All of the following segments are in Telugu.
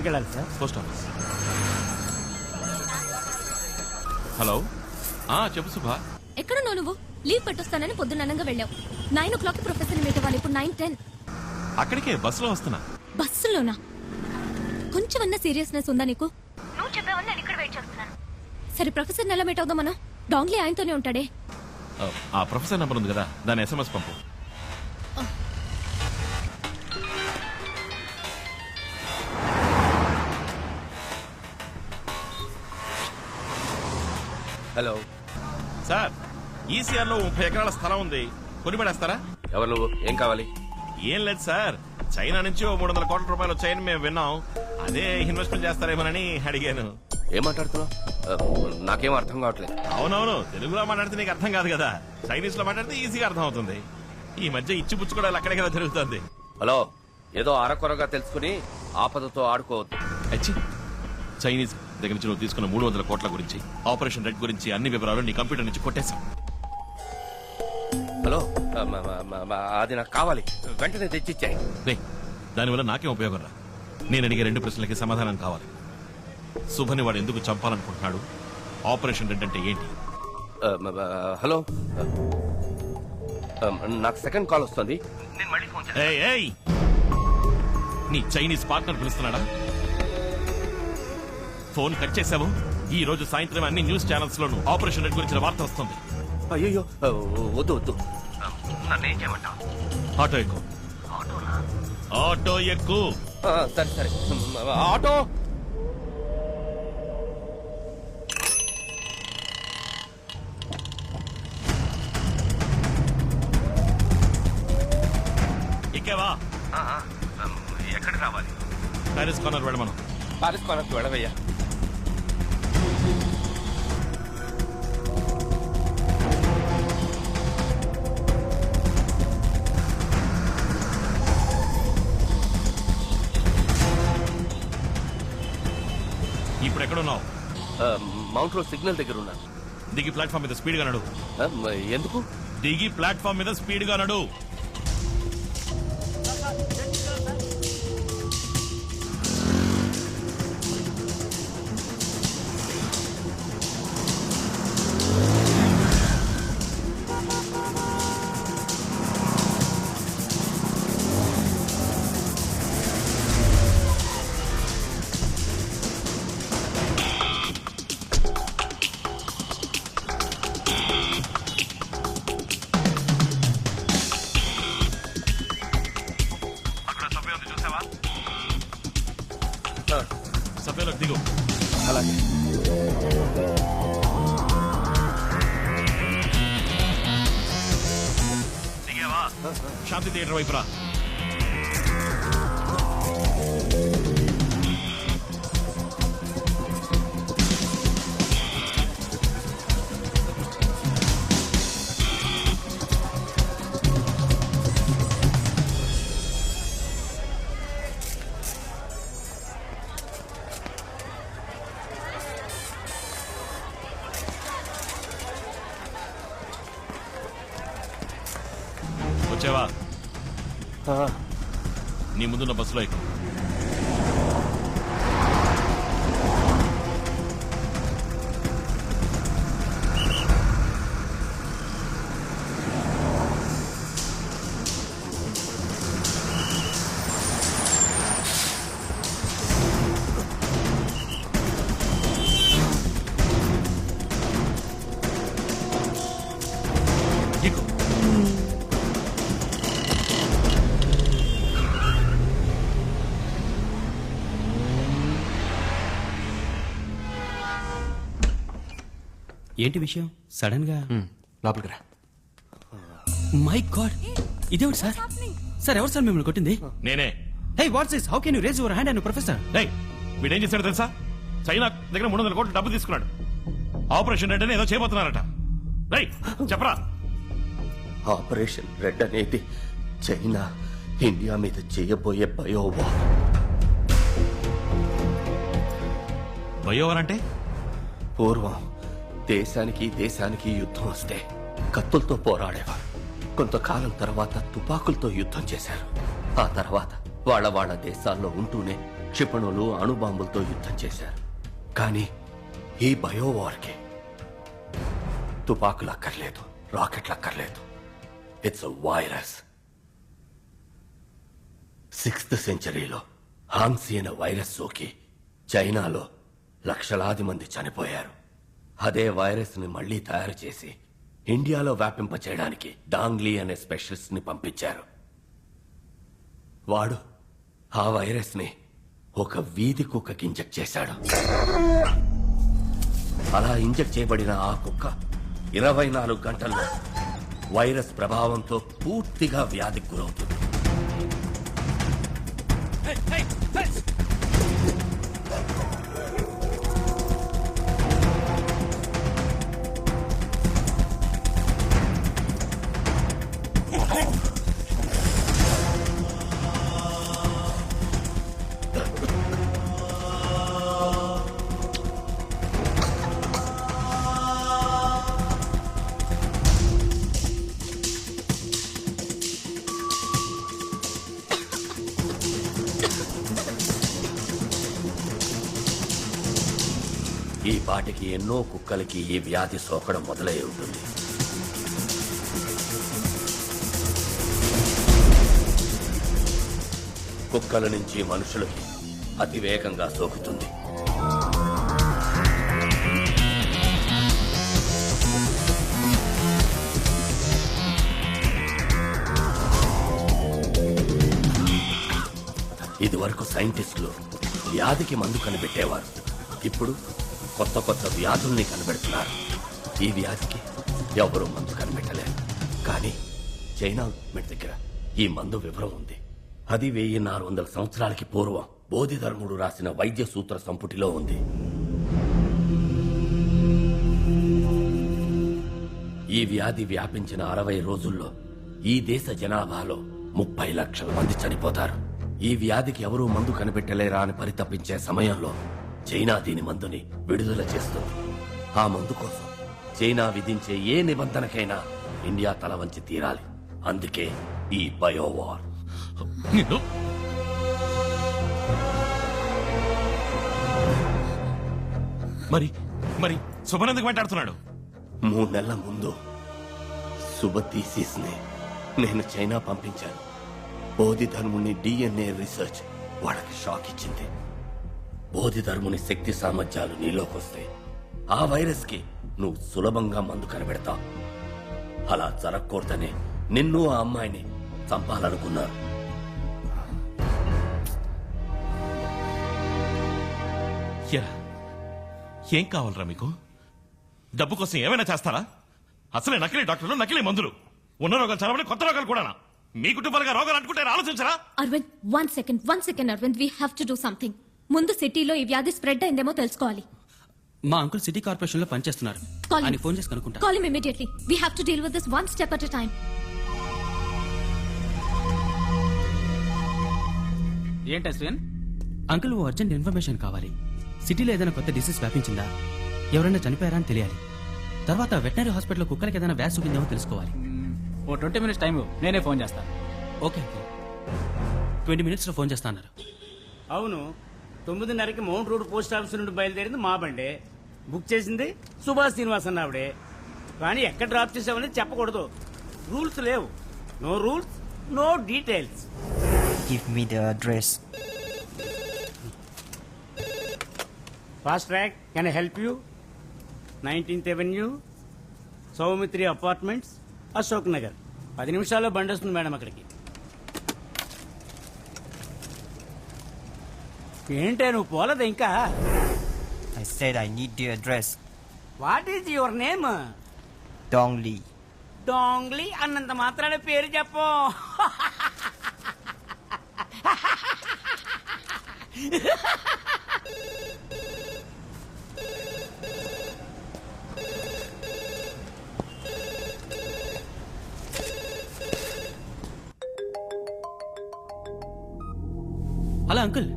ఎక్కడికి వెళ్ళాలి సార్? Post office. హలో, చెప్పు సుభా. ఎక్కడున్నావు నువ్వు? లీవ్ పెట్టొస్తానని పొద్దున్నంగా వెళ్ళావు. 9 o'clock ప్రొఫెసర్ మీట్ అవ్వాలి. ఇప్పుడు 9:10. అక్కడికే బస్సులో వస్తున్నా. బస్సులోనా? కొంచెమన్నా సీరియస్నెస్ ఉందా నీకు? నువ్వు చెప్పావని నేను ఇక్కడ వెయిట్ చేస్తున్నాను. సరే, ప్రొఫెసర్ ఎలా మీట్ అవుదాం మనం? డాంగ్లీ ఆయనతోనే ఉంటాడే. ఆ ప్రొఫెసర్ నెంబర్ ఉంది కదా, దాని SMS పంపు. హలో సార్, ఈసీఆర్ లో 30 ఎకరాల స్థలం ఉంది, కొని పడేస్తారా? ఎవరు నువ్వు? ఏం కావాలి? ఏం లేదు సార్, చైనా నుంచి 300 కోట్ల రూపాయలు వచ్చాయని మేము విన్నాం. అదే ఇన్వెస్ట్మెంట్ చేస్తారేమోనని అడిగాను. ఏం మాట్లాడుతున్నావు? నాకేం అర్థం కావట్లేదు. అవునవును, తెలుగులో మాట్లాడితే నీకు అర్థం కాదు కదా, చైనీస్ లో మాట్లాడితే ఈజీగా అర్థం అవుతుంది. ఈ మధ్య ఇచ్చిపుచ్చుకోవడాలు అక్కడే కదా జరుగుతుంది. హలో, ఏదో అరకొరగా తెలుసుకుని ఆపదతో ఆడుకోవద్దు. అచ్చి, చైనీస్ దగ్గర నుంచి నువ్వు తీసుకున్న 300 కోట్ల గురించి, ఆపరేషన్ రెడ్ గురించి అన్ని వివరాలు నీ కంప్యూటర్ నుంచి కొట్టేశాం. హలో, అది నాకు కావాలి, వెంటనే తెచ్చిచ్చాయి. దానివల్ల నాకేం ఉపయోగం రా? నేను అడిగే 2 ప్రశ్నలకి సమాధానం కావాలి. శుభని వాడు ఎందుకు చంపాలనుకుంటున్నాడు? ఆపరేషన్ రెడ్ అంటే ఏంటి? హలో, నాకు సెకండ్ కాల్ వస్తుంది, నేను మళ్ళీ ఫోన్ చేస్తాను. ఏయ్, నీ చైనీస్ పార్ట్నర్ పిలుస్తున్నాడా? ఫోన్ కట్ చేశావు. ఈ రోజు సాయంత్రం అన్ని న్యూస్ ఛానల్స్ లోను ఆపరేషన్ రెడ్ గురించిన వార్త వస్తుంది. అయ్యో, వద్దు వద్దు, నన్నేం చేయమంటావు? ఆటో ఎక్కు. ఆటో ఎక్కు. సరే సరే, ఆటో. ఎక్కేవా? ఎక్కడికి రావాలి? ప్యారిస్ కార్నర్ వెళ్ళమను. పారిస్ కార్నర్కి వెళ్ళవయ్యా. ఇప్పుడు ఎక్కడున్నావు? మౌంట్ రోడ్ సిగ్నల్ దగ్గర ఉన్నాను. దిగి ప్లాట్ఫామ్ మీద స్పీడ్ గా నడు. ఎందుకు? దిగి ప్లాట్ఫామ్ మీద స్పీడ్ గా నడు. సభ్యులకు దిగు. అలాగే. దిగేవా? శాంతి థియేటర్ వైపు రా. వచ్చావా? నీ ముందున్న బస్సులో ఎక్కు. ఏంటి విషయం? సడన్ గా లోపలికి రా. మై గాడ్, ఇదేమిటి సార్? సార్, ఎవరు సార్ మిమ్మల్ని కొట్టింది? నేనే. Hey, what's this? How can you raise your hand and professor? వీడేం చేశాడు తెలుసా? చైనా దగ్గర 300 కోట్లు డబ్బు తీసుకున్నాడు. ఆపరేషన్ రెడ్ అని ఏదో చేయబోతున్నారట. చెప్పరా? ఆపరేషన్ రెడ్ అనేది చైనా ఇండియా మీద చేయబోయే బయోవార్. బయోవార్ అంటే? పూర్వం దేశానికి యుద్ధం వస్తే కత్తులతో పోరాడేవారు. కొంతకాలం తర్వాత తుపాకులతో యుద్ధం చేశారు. ఆ తర్వాత వాళ్ళ దేశాల్లో ఉంటూనే క్షిపణులు అణుబాంబులతో యుద్ధం చేశారు. కానీ ఈ బయోవార్కి తుపాకులు అక్కర్లేదు, రాకెట్లు అక్కర్లేదు. It's virus. 6th సెంచరీలో హాన్సీ అనే వైరస్ సోకి చైనాలో లక్షలాది మంది చనిపోయారు. అదే వైరస్ ని మళ్లీ తయారు చేసి ఇండియాలో వ్యాపింపచేయడానికి డాంగ్లీ అనే స్పెషలిస్ట్ ని పంపించారు. వాడు ఆ వైరస్ ని ఒక వీధి కుక్కకి ఇంజెక్ట్ చేశాడు. అలా ఇంజెక్ట్ చేయబడిన ఆ కుక్క 24 గంటల్లో వైరస్ ప్రభావంతో పూర్తిగా వ్యాధికి గురవుతుంది. ఈ పాటికి ఎన్నో కుక్కలకి ఈ వ్యాధి సోకడం మొదలై ఉంటుంది. కుక్కల నుంచి మనుషులకి అతివేగంగా సోకుతుంది. ఇదివరకు సైంటిస్టులు వ్యాధికి మందు కనిపెట్టేవారు. ఇప్పుడు కొత్త కొత్త వ్యాధుల్ని కనిపెడుతున్నారు. ఈ వ్యాధికి ఎవరూ మందు కనిపెట్టలేరు. కానీ చైనా గవర్నమెంట్ దగ్గర ఈ మందు వివరం ఉంది. అది 1400 సంవత్సరాలకి పూర్వం బోధిధర్ముడు రాసిన వైద్య సూత్ర సంపుటిలో ఉంది. ఈ వ్యాధి వ్యాపించిన 60 రోజుల్లో ఈ దేశ జనాభాలో 30 లక్షల మంది చనిపోతారు. ఈ వ్యాధికి ఎవరూ మందు కనిపెట్టలేరా అని పరితపించే సమయంలో చైనా దీని మందుని విడుదల చేస్తుంది. ఆ మందు కోసం చైనా విధించే ఏ నిబంధనకైనా ఇండియా తల వంచి తీరాలి. అందుకే ఈ బయోవార్. మరి మరి శుభన్ ఎందుకు వెంటాడుతున్నాడు? 3 నెలల ముందు శుభ థీసిస్ ని నేను చైనా పంపించాను. బోధిధర్ముని DNA రీసెర్చ్ వాళ్ళకి షాక్ ఇచ్చింది. బోధిధర్ముని శక్తి సామర్థ్యాలు నీలోకొస్తే ఆ వైరస్ కి నువ్వు సులభంగా మందు కనిపెడతావు. అలా జరగకూడదని నిన్ను ఆ అమ్మాయిని చంపాలనుకున్నారు. ఏం కావాలరా మీకు? డబ్బు కోసం ఏమైనా చేస్తారా? అసలే నకిలీ డాక్టర్లు, నకిలీ మందులు. ఉన్న రోగాలు చదవని కొత్త రోగాలు కూడా. మీ కుటుంబాలుగా రోగాలు అంటుకుంటే ఆలోచించరా? Aravind, one second Aravind, we have to do something. ముందు సిటీలో ఈ వ్యాధి స్ప్రెడ్ అయిందేమో తెలుసుకోవాలి. మా అంకుల్ సిటీ కార్పొరేషన్ లో పనిచేస్తున్నారు. ఆయన ఫోన్ చేసి కనుక్కుంటా. Call him immediately. We have to deal with this one step at a time. ఏంటి అశ్విన్? అంకుల్, ఓ అర్జెంట్ ఇన్ఫర్మేషన్ కావాలి. సిటీలో ఏదైనా కొత్త డిసీజ్ వ్యాపించిందా, ఎవరైనా చనిపోయారా అని తెలియాలి. తర్వాత వెటనరీ హాస్పిటల్లో కుక్కలకి ఏదైనా వ్యాధి సోకిందేమో తెలుసుకోవాలి. ఓ 20 minutes టైం, నేనే ఫోన్ చేస్తాను. ఓకే అంకుల్, 20 minutes లో ఫోన్ చేస్తా అన్నారు. అవును, 9:30కి మౌంట్ రోడ్ పోస్ట్ ఆఫీస్ నుండి బయలుదేరింది మా బండే. బుక్ చేసింది సుభాష్ శ్రీనివాస్ అన్న ఆవిడే. కానీ ఎక్కడ డ్రాప్ చేసామని చెప్పకూడదు. రూల్స్ లేవు. No rules, no details. Give me the address. Fast track, can I help you? 19th Avenue, Soumitri apartments, Ashok Nagar. 10 నిమిషాల్లో బండి వస్తుంది మేడం అక్కడికి. ఏంటే నువ్వు పోలేదు ఇంకా? I said I need the address. What is your name? Dong Li. Dongli అన్నంత మాత్రాన పేరు చెప్పు. హలో అంకుల్,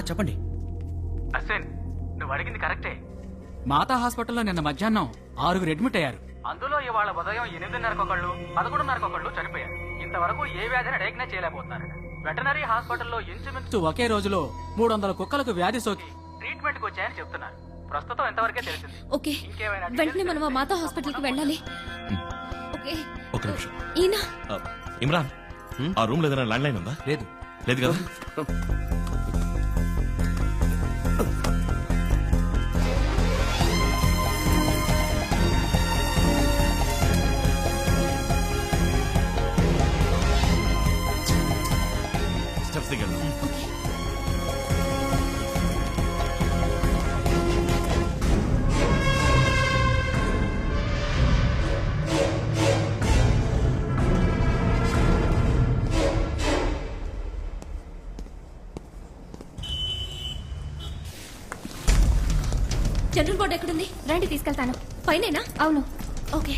చెప్పండి. అశ్విన్, నువ్వు అడిగింది కరెక్టే. మాతా హాస్పిటల్లో నిన్న మధ్యాహ్నం 6 అడ్మిట్ అయ్యారు. అందులో ఇవాళ ఉదయం 8:30 ఒకళ్ళు, 11:30 ఒకళ్ళు చనిపోయారు. ఇంతవరకు ఏ వ్యాధిని డయాగ్నైజ్ చేయలేకపోతున్నారు. వెటనరీ హాస్పిటల్లో ఇంచుమించు ఒకే రోజులో 300 కుక్కలకు వ్యాధి సోకి ట్రీట్మెంట్ కి వచ్చాయని చెప్తున్నారు. ప్రస్తుతం ఎంతవరకే తెలిసింది. ఓకే వెంటనే మనం ఆ మాతా హాస్పిటల్కి వెళ్ళాలి. ఓకే ఒక నిమిషం. ఈయన ఇమ్రాన్, ఆ రూమ్ లో ఏదైనా ల్యాండ్ లైన్ ఉందా? లేదు. లేదు కదా? స్టెప్స్ దిగండి. జనరల్ బోర్డు ఎక్కడుంది? రండి తీసుకెళ్తాను. పైనేనా? అవును. ఓకే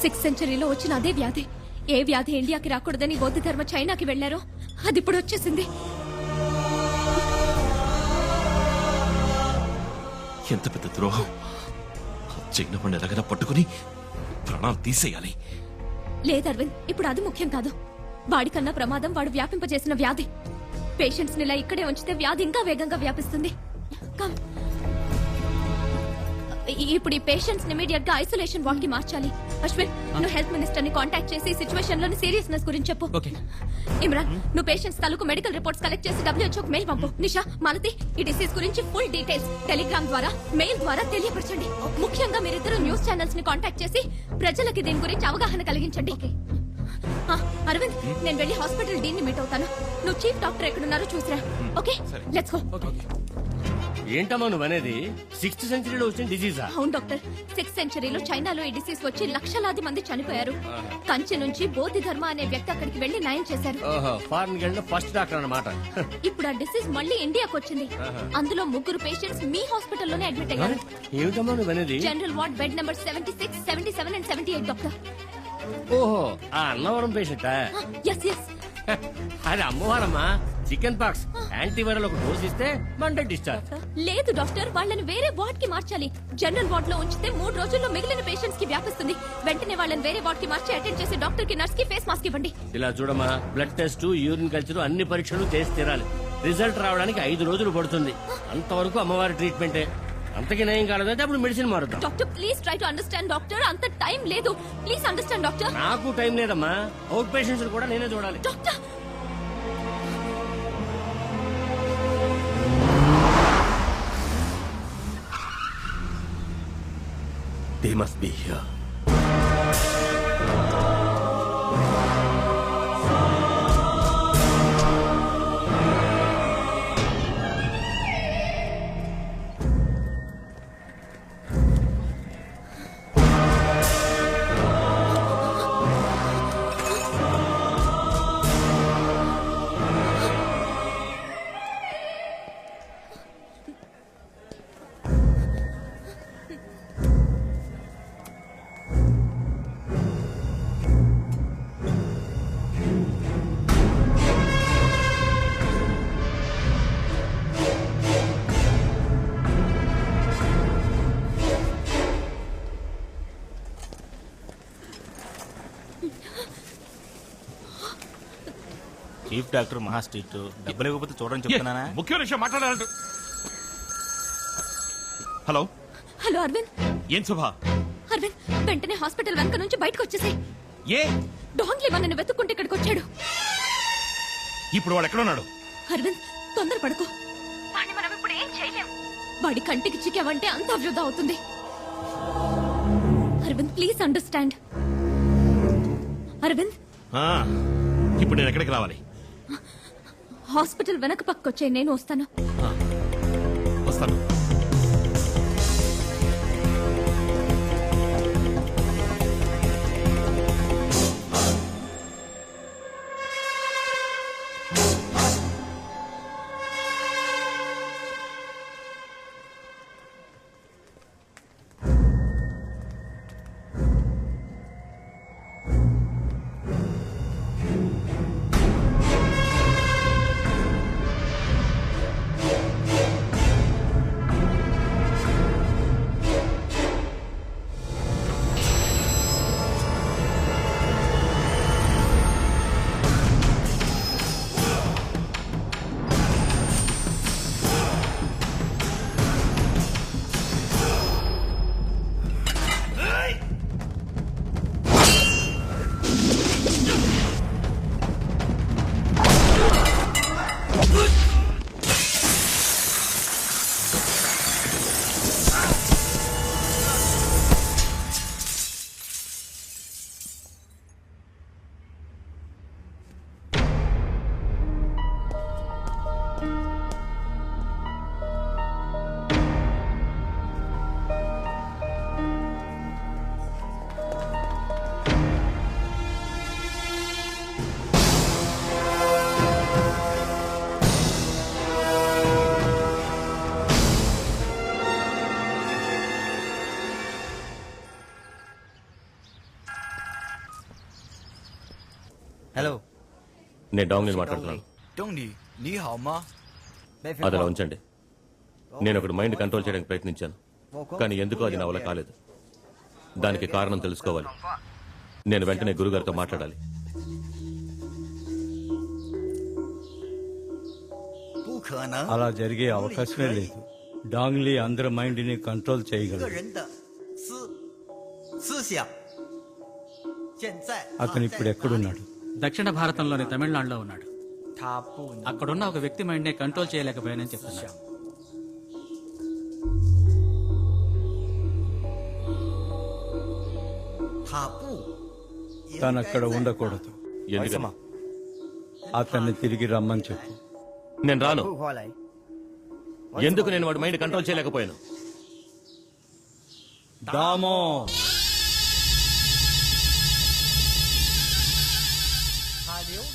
సిక్స్త్ సెంచరీలో వచ్చిన అదే వ్యాధి. ఏ వ్యాధి ఇండియాకి రాకూడదని బౌద్ధ ధర్మ చైనాకి వెళ్లారో అది ఇప్పుడు వచ్చేసింది. ఎంత పెద్ద ద్రోహం! చైనా పండు ఎలాగైనా పట్టుకుని ప్రాణాలు తీసేయాలి. లేదు అరవింద్, ఇప్పుడు అది ముఖ్యం కాదు. వాడికన్నా ప్రమాదం వాడు వ్యాపింపజేసిన వ్యాధి. పేషెంట్స్ ని ఇలా ఇక్కడే ఉంచితే వ్యాధి ఇంకా వేగంగా వ్యాపిస్తుంది. కమ్. ఇప్పుడు ఈ పేషెంట్స్ ని ఇమీడియట్ గా ఐసోలేషన్ వార్డ్ కి మార్చాలి. అశ్విన్, నువ్వు హెల్త్ మినిస్టర్ ని కాంటాక్ట్ చేసి సిచువేషన్ లోని సీరియస్నెస్ గురించి చెప్పు. ఇమ్రాన్, నువ్వు పేషెంట్స్ తాలూకు మెడికల్ రిపోర్ట్స్ కలెక్ట్ చేసి WHO కు మెయిల్ పంపు. నిషా, మాలతి, ఈ డిసీజ్ గురించి ఫుల్ డీటెయిల్స్ టెలిగ్రామ్ ద్వారా, మెయిల్ ద్వారా తెలియపరచండి. ముఖ్యంగా మీరిద్దరు న్యూస్ ఛానల్స్ ని కాంటాక్ట్ చేసి ప్రజలకి దీని గురించి అవగాహన కలిగించండి. అరవింద్, నేను వెళ్ళి హాస్పిటల్ డీన్ ని మీట్ అవుతాను. నువ్వు చీఫ్ డాక్టర్ ఎక్కడున్నారో చూసిరా. Okay, let's go. ఏంటమ్మా నువ్వు అనేది? 6th సెంచరీలో వచ్చిన డిసీజా? అవును డాక్టర్, 6th సెంచరీలో చైనాలో ఈ డిసీజ్ వచ్చి లక్షలాది మంది చనిపోయారు. కంచె నుంచి బోధి ధర్మ అనే వ్యక్తి అక్కడికి వెళ్లి నయం చేశారు. ఫారెన్ వెళ్ళిన ఫస్ట్ డాక్టర్ అన్నమాట. ఇప్పుడు ఆ డిసీజ్ మళ్ళీ ఇండియాకి వచ్చింది. అందులో 3 పేషెంట్స్ మీ హాస్పిటల్లోనే అడ్మిట్ అయ్యారు. ఏమిటమ్మా నువ్వు అనేది? General ward bed number 76, 77 and 78 doctor. ఓహో, ఆ అన్నవరం పేషెంటా? Yes yes. అది అమ్మవారమ్మా. చికెన్ పాక్స్ యాంటీవైరల్ ఒక డోస్ ఇస్తే మండే డిశ్చార్జ్. లేదు డాక్టర్, వాళ్ళని వేరే వార్డ్ కి మార్చాలి. జనరల్ వార్డ్ లో ఉంచితే 3 రోజుల్లో మిగిలిన పేషెంట్స్ కి వ్యాపిస్తుంది. వెంటనే వాళ్ళని వేరే వార్డ్ కి మార్చి అటెండ్ చేసి డాక్టర్ కి, నర్స్ కి ఫేస్ మాస్క్ ఇవ్వండి. ఇలా చూడమ్మా, బ్లడ్ టెస్ట్, యూరిన్ కల్చర్ అన్ని పరీక్షలు చేసి తీరాలి. రిజల్ట్ రావడానికి 5 రోజులు పడుతుంది. అంతవరకు అమ్మవారి ట్రీట్మెంటే. అంతకి నయం కాలేదంటే అప్పుడు మెడిసిన్ మారుతాం. Doctor please try to understand doctor. అంత టైం లేదు. Please understand doctor. నాకు టైం లేదమ్మా. అవుట్ పేషెంట్స్ కూడా నేనే చూడాలి. Doctor, They must be here. Chief doctor మహా స్ట్రిక్ట్. డబ్బులు ఇవ్వకపోతే చూడని చెప్తున్నానా? ముఖ్యమైన విషయం మాట్లాడాలంటే. Hello hello Aravind. ఏం శుభ? అరవింద్, వెంటనే హాస్పిటల్ వెనక నుంచి బయటకు వచ్చేసాయి. ఏ డాంగ్లీ మనల్ని వెతుక్కుంటే ఇక్కడికి వచ్చాడు. ఇప్పుడు వాడు ఎక్కడున్నాడు? అరవింద్, తొందరపడకు. వాడిని మనం ఇప్పుడు ఏం చేయలేం. వాడి కంటికి చిక్కావంటే అంతా వృధా అవుతుంది. Arvind please understand. అరవింద్, ఇప్పుడు నేను ఎక్కడికి రావాలి? హాస్పిటల్ వెనక పక్కొచ్చే, నేను వస్తాను. వస్తాను. నేను డాంగ్లీని మాట్లాడుతున్నాను. 东尼，你好吗？ అది అలా ఉంచండి. నేను ఒకటి మైండ్ కంట్రోల్ చేయడానికి ప్రయత్నించాను, కానీ ఎందుకో అది నా వల్ల కాలేదు. దానికి కారణం తెలుసుకోవాలి. నేను వెంటనే గురుగారితో మాట్లాడాలి. 不可能， అలా జరిగే అవకాశమే లేదు. డాంగ్లీ అందరి మైండ్ ని కంట్రోల్ 个 చేయగలడు. 人的思想。现在 అతను ఇప్పుడు ఎక్కడున్నాడు? దక్షిణ భారతంలోని తమిళనాడులో ఉన్నాడు. 他不能 అక్కడున్న ఒక వ్యక్తి మైండ్నే కంట్రోల్ చేయలేకపోయానని చెప్తున్నాడు. తను అక్కడ ఉండకూడదు. ఎందుకమ్మా? అతన్ని తిరిగి రమ్మని చెప్పు. నేను రాను. 不回来。 ఎందుకు నేను వాడి మైండ్ కంట్రోల్ చేయలేకపోయాను? దామో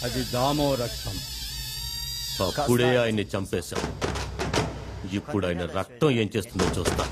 అది దామో రక్తం. అప్పుడే ఆయన్ని చంపేశాం. ఇప్పుడు ఆయన రక్తం ఏం చేస్తుందో చూస్తా.